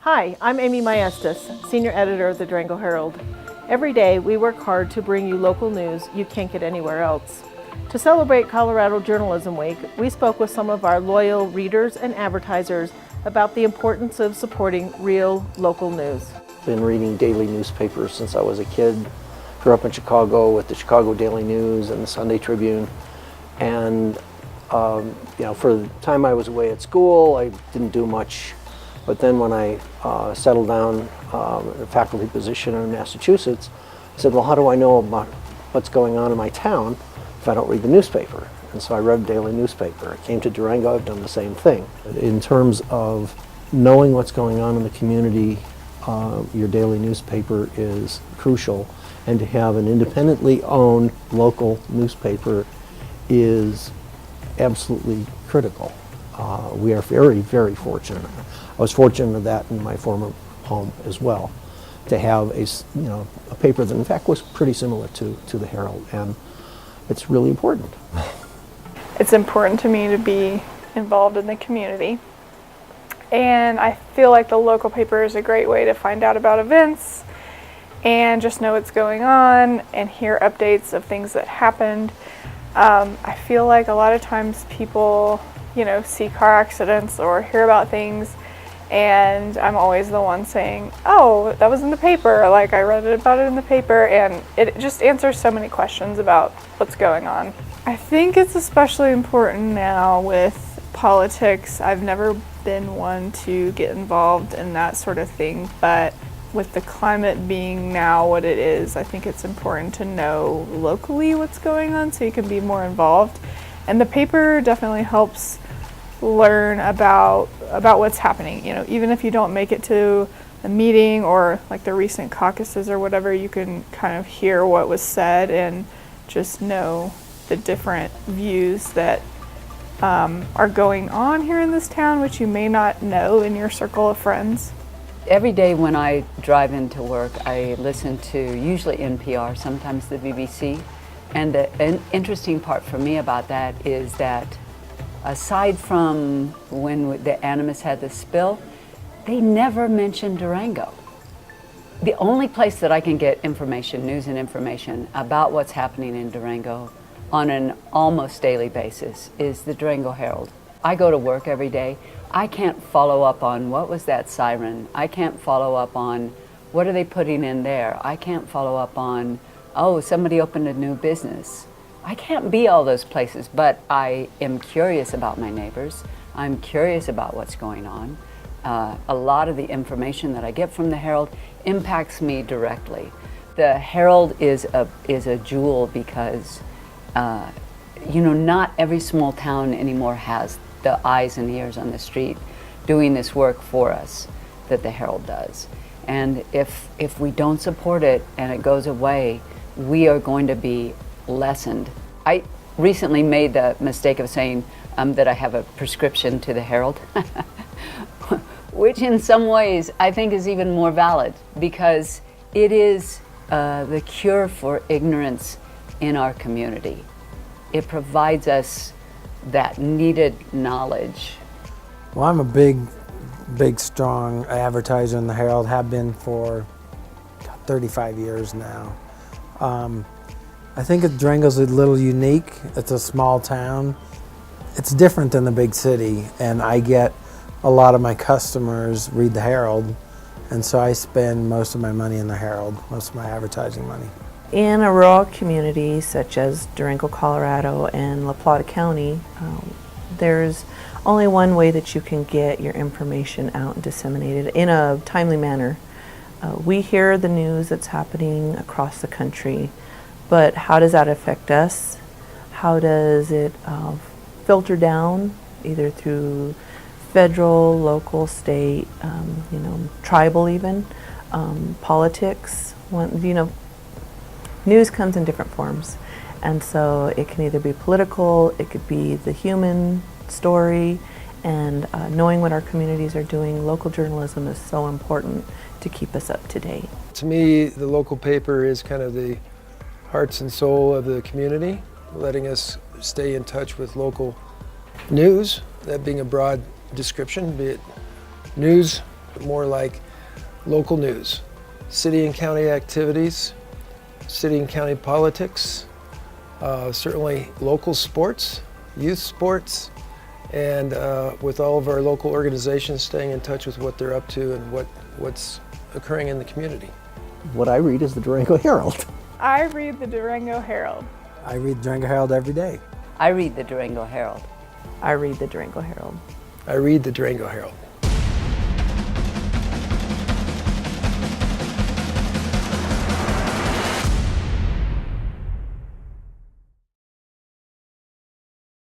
Hi, I'm Amy Maestas, Senior Editor of the Durango Herald. Every day we work hard to bring you local news you can't get anywhere else. To celebrate Colorado Journalism Week, we spoke with some of our loyal readers and advertisers about the importance of supporting real local news. Been reading daily newspapers since I was a kid. Grew up in Chicago with the Chicago Daily News and the Sunday Tribune. And for the time I was away at school, I didn't do much. But then when I settled down in a faculty position in Massachusetts, I said, well, how do I know about what's going on in my town if I don't read the newspaper? And so I read a daily newspaper. I came to Durango, I've done the same thing. In terms of knowing what's going on in the community, your daily newspaper is crucial. And to have an independently owned local newspaper is absolutely critical. We are very, very fortunate. I was fortunate of that in my former home as well, to have a paper that in fact was pretty similar to the Herald, and it's really important. It's important to me to be involved in the community, and I feel like the local paper is a great way to find out about events and just know what's going on and hear updates of things that happened. I feel like a lot of times people see car accidents or hear about things, and I'm always the one saying, oh, that was in the paper, like I read about it in the paper, and it just answers so many questions about what's going on. I think it's especially important now with politics. I've never been one to get involved in that sort of thing, but with the climate being now what it is, I think it's important to know locally what's going on so you can be more involved. And the paper definitely helps learn about what's happening. Even if you don't make it to a meeting or like the recent caucuses or whatever, you can kind of hear what was said and just know the different views that are going on here in this town, which you may not know in your circle of friends. Every day when I drive into work, I listen to usually NPR, sometimes the BBC. And an interesting part for me about that is that aside from when the Animus had the spill, they never mentioned Durango. The only place that I can get information, news and information about what's happening in Durango on an almost daily basis is the Durango Herald. I go to work every day. I can't follow up on what was that siren. I can't follow up on what are they putting in there. I can't follow up on, oh, somebody opened a new business. I can't be all those places, but I am curious about my neighbors. I'm curious about what's going on. A lot of the information that I get from the Herald impacts me directly. The Herald is a jewel because not every small town anymore has the eyes and ears on the street doing this work for us that the Herald does. And if we don't support it and it goes away, we are going to be lessened. I recently made the mistake of saying that I have a prescription to the Herald, which in some ways I think is even more valid because it is the cure for ignorance in our community. It provides us that needed knowledge. Well, I'm a big, strong advertiser in the Herald, have been for 35 years now. I think Durango's a little unique. It's a small town. It's different than the big city, and I get a lot of my customers read the Herald, and so I spend most of my money in the Herald, most of my advertising money. In a rural community such as Durango, Colorado and La Plata County, there's only one way that you can get your information out and disseminated in a timely manner. We hear the news that's happening across the country, but how does that affect us? How does it filter down, either through federal, local, state, tribal even, politics? News comes in different forms, and so it can either be political, it could be the human story, and knowing what our communities are doing, local journalism is so important to keep us up to date. To me, the local paper is kind of the hearts and soul of the community, letting us stay in touch with local news, that being a broad description, be it news, more like local news, city and county activities, city and county politics, certainly local sports, youth sports, and with all of our local organizations staying in touch with what they're up to and what's occurring in the community. What I read is the Durango Herald. I read the Durango Herald. I read Durango Herald every day. I read the Durango Herald. I read the Durango Herald. I read the Durango Herald.